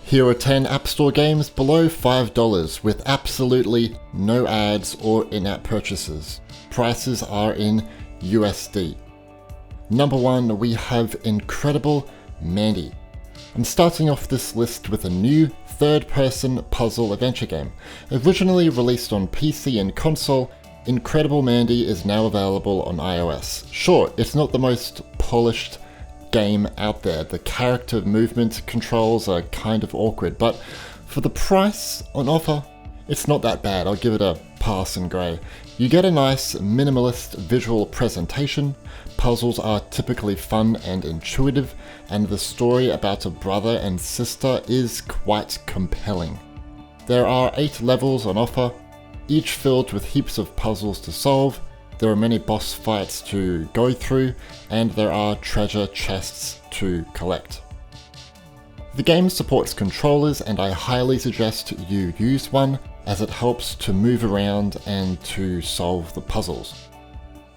Here are 10 App Store games below $5 with absolutely no ads or in-app purchases. Prices are in USD. Number 1, we have Incredible Mandy. I'm starting off this list with a new third-person puzzle adventure game. Originally released on PC and console, Incredible Mandy is now available on iOS. Sure, it's not the most polished game out there. The character movement controls are kind of awkward, but for the price on offer, it's not that bad. I'll give it a pass in grey. You get a nice minimalist visual presentation, puzzles are typically fun and intuitive, and the story about a brother and sister is quite compelling. There are 8 levels on offer, each filled with heaps of puzzles to solve. There are many boss fights to go through, and there are treasure chests to collect. The game supports controllers, and I highly suggest you use one, as it helps to move around and to solve the puzzles.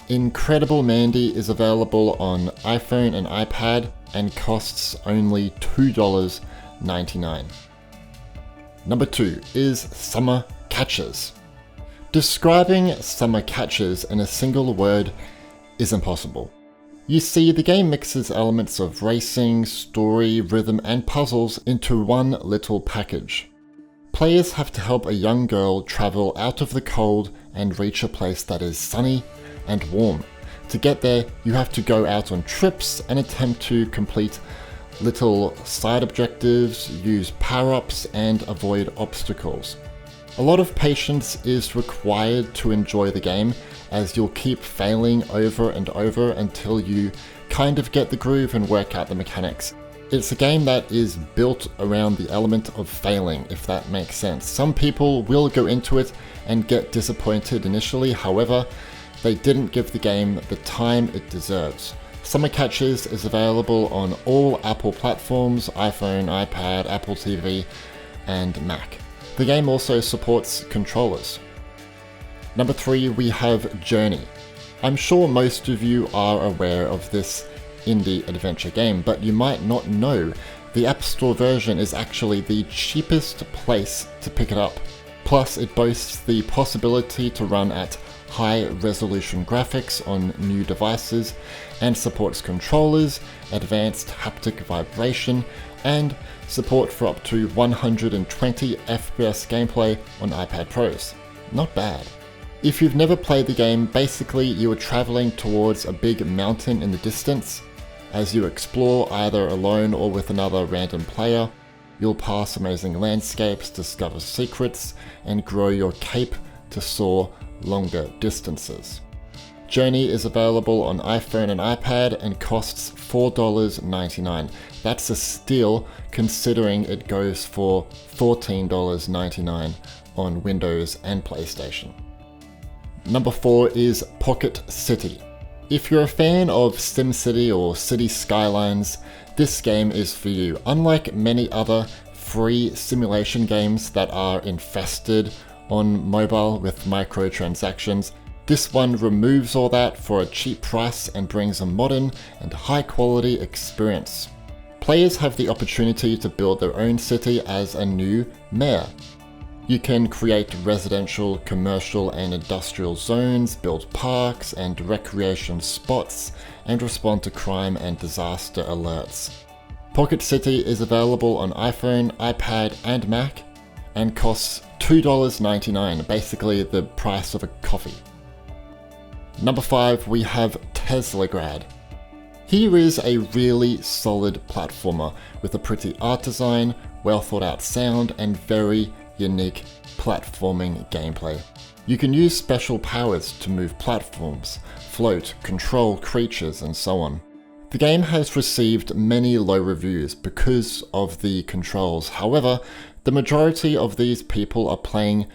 Incredible Mandy is available on iPhone and iPad and costs only $2.99. Number 2 is Summer Catchers. Describing Summer Catchers in a single word is impossible. You see, the game mixes elements of racing, story, rhythm, and puzzles into one little package. Players have to help a young girl travel out of the cold and reach a place that is sunny and warm. To get there, you have to go out on trips and attempt to complete little side objectives, use power-ups, and avoid obstacles. A lot of patience is required to enjoy the game, as you'll keep failing over and over until you kind of get the groove and work out the mechanics. It's a game that is built around the element of failing, if that makes sense. Some people will go into it and get disappointed initially, however, they didn't give the game the time it deserves. Summer Catchers is available on all Apple platforms, iPhone, iPad, Apple TV, and Mac. The game also supports controllers. Number 3, we have Journey. I'm sure most of you are aware of this indie adventure game, but you might not know the App Store version is actually the cheapest place to pick it up. Plus, it boasts the possibility to run at high resolution graphics on new devices and supports controllers, advanced haptic vibration, and support for up to 120 FPS gameplay on iPad Pros. Not bad. If you've never played the game, basically you are traveling towards a big mountain in the distance. As you explore either alone or with another random player, you'll pass amazing landscapes, discover secrets, and grow your cape to soar longer distances. Journey is available on iPhone and iPad and costs $4.99. That's a steal considering it goes for $14.99 on Windows and PlayStation. Number 4 is Pocket City. If you're a fan of SimCity or City Skylines, this game is for you. Unlike many other free simulation games that are infested on mobile with microtransactions, this one removes all that for a cheap price and brings a modern and high quality experience. Players have the opportunity to build their own city as a new mayor. You can create residential, commercial, and industrial zones, build parks and recreation spots, and respond to crime and disaster alerts. Pocket City is available on iPhone, iPad, and Mac, and costs $2.99, basically the price of a coffee. Number 5, we have Teslagrad. Here is a really solid platformer with a pretty art design, well thought out sound, and very unique platforming gameplay. You can use special powers to move platforms, float, control creatures, and so on. The game has received many low reviews because of the controls. However, the majority of these people are playing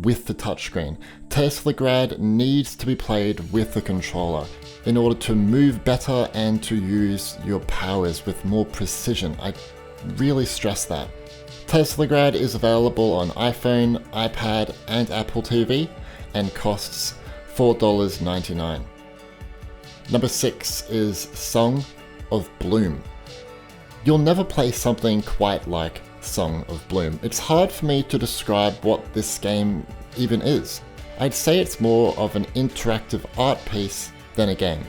with the touchscreen. Teslagrad needs to be played with the controller in order to move better and to use your powers with more precision. I really stress that. Teslagrad is available on iPhone, iPad, and Apple TV and costs $4.99. Number 6 is Song of Bloom. You'll never play something quite like Song of Bloom. It's hard for me to describe what this game even is. I'd say it's more of an interactive art piece than a game.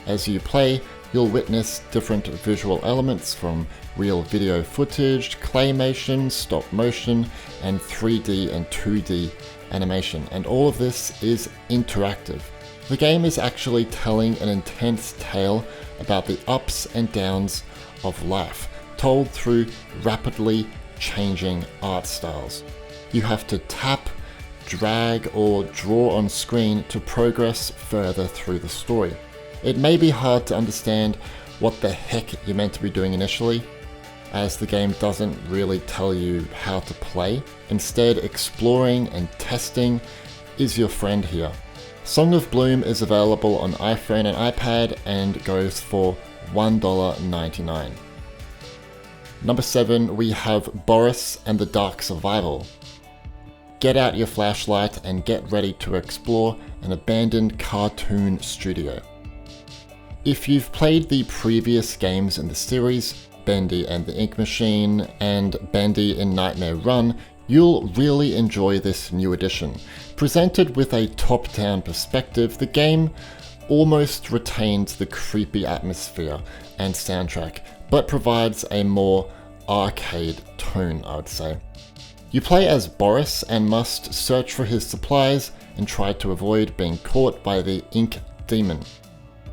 As you play, you'll witness different visual elements from real video footage, claymation, stop motion, and 3D and 2D animation, and all of this is interactive. The game is actually telling an intense tale about the ups and downs of life, told through rapidly changing art styles. You have to tap, drag, or draw on screen to progress further through the story. It may be hard to understand what the heck you're meant to be doing initially, as the game doesn't really tell you how to play. Instead, exploring and testing is your friend here. Song of Bloom is available on iPhone and iPad and goes for $1.99. Number 7, we have Boris and the Dark Survival. Get out your flashlight and get ready to explore an abandoned cartoon studio. If you've played the previous games in the series, Mandy and the Ink Machine and Mandy in Nightmare Run, you'll really enjoy this new edition. Presented with a top-down perspective, the game almost retains the creepy atmosphere and soundtrack, but provides a more arcade tone, I would say. You play as Boris and must search for his supplies and try to avoid being caught by the Ink Demon.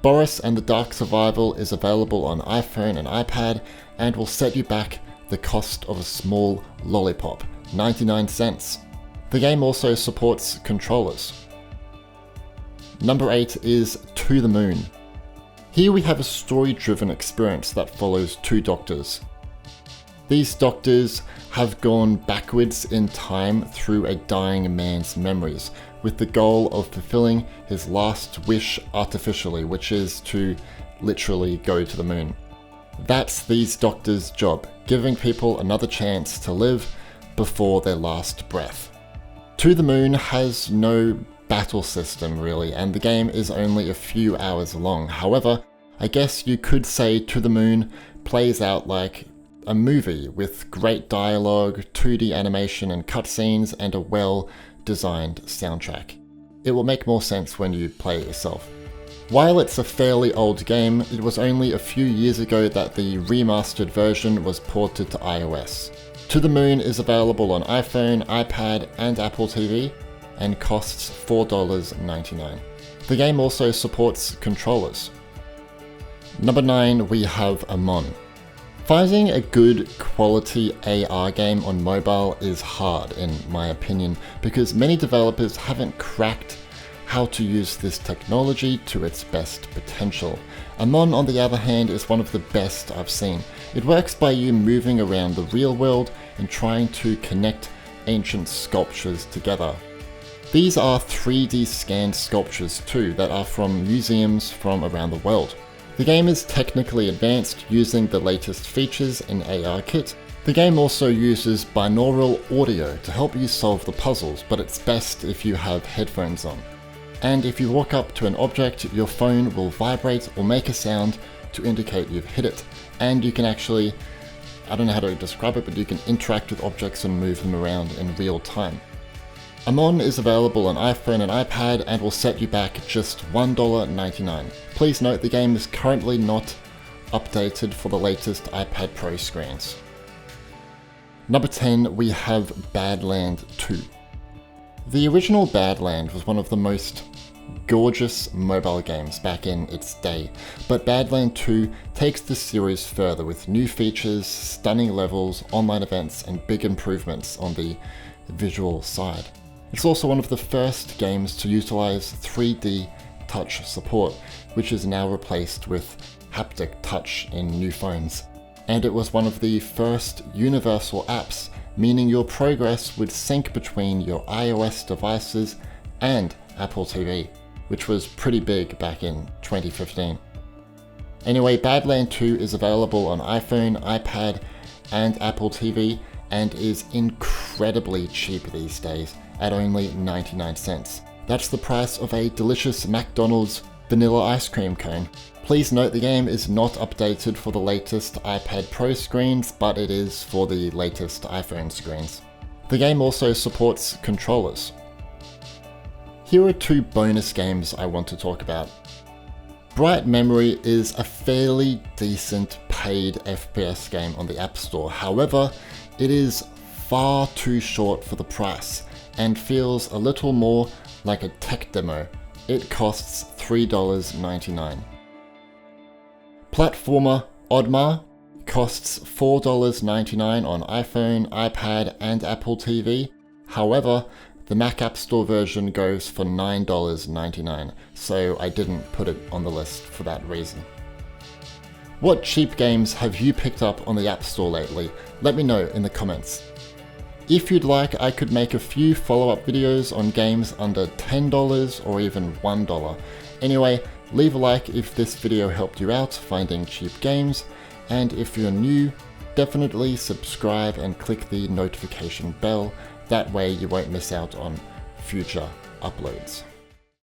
Boris and the Dark Survival is available on iPhone and iPad and will set you back the cost of a small lollipop, 99 cents. The game also supports controllers. Number 8 is To the Moon. Here we have a story-driven experience that follows two doctors. These doctors have gone backwards in time through a dying man's memories, with the goal of fulfilling his last wish artificially, which is to literally go to the moon. That's these doctors' job, giving people another chance to live before their last breath. To the Moon has no battle system really, and the game is only a few hours long. However, I guess you could say To the Moon plays out like a movie with great dialogue, 2D animation and cutscenes, and a well-designed soundtrack. It will make more sense when you play it yourself. While it's a fairly old game, it was only a few years ago that the remastered version was ported to iOS. To the Moon is available on iPhone, iPad, and Apple TV, and costs $4.99. The game also supports controllers. Number 9, we have AMON. Finding a good quality AR game on mobile is hard, in my opinion, because many developers haven't cracked how to use this technology to its best potential. AMON, on the other hand, is one of the best I've seen. It works by you moving around the real world and trying to connect ancient sculptures together. These are 3D scanned sculptures too that are from museums from around the world. The game is technically advanced using the latest features in ARKit. The game also uses binaural audio to help you solve the puzzles, but it's best if you have headphones on. And if you walk up to an object, your phone will vibrate or make a sound to indicate you've hit it. And you can actually, I don't know how to describe it, but you can interact with objects and move them around in real time. AMON is available on iPhone and iPad and will set you back just $1.99. Please note the game is currently not updated for the latest iPad Pro screens. Number 10, we have BADLAND 2. The original BADLAND was one of the most gorgeous mobile games back in its day, but BADLAND 2 takes the series further with new features, stunning levels, online events, and big improvements on the visual side. It's also one of the first games to utilize 3D touch support, which is now replaced with haptic touch in new phones. And it was one of the first universal apps, meaning your progress would sync between your iOS devices and Apple TV, which was pretty big back in 2015. Anyway, BADLAND 2 is available on iPhone, iPad, and Apple TV, and is incredibly cheap these days at only 99 cents. That's the price of a delicious McDonald's Vanilla Ice Cream Cone. Please note the game is not updated for the latest iPad Pro screens, but it is for the latest iPhone screens. The game also supports controllers. Here are 2 bonus games I want to talk about. Bright Memory is a fairly decent paid FPS game on the App Store. However, it is far too short for the price and feels a little more like a tech demo. It costs $3.99. Platformer Oddmar costs $4.99 on iPhone, iPad, and Apple TV. However, the Mac App Store version goes for $9.99, so I didn't put it on the list for that reason. What cheap games have you picked up on the App Store lately? Let me know in the comments. If you'd like, I could make a few follow-up videos on games under $10 or even $1. Anyway, leave a like if this video helped you out finding cheap games, and if you're new, definitely subscribe and click the notification bell. That way you won't miss out on future uploads.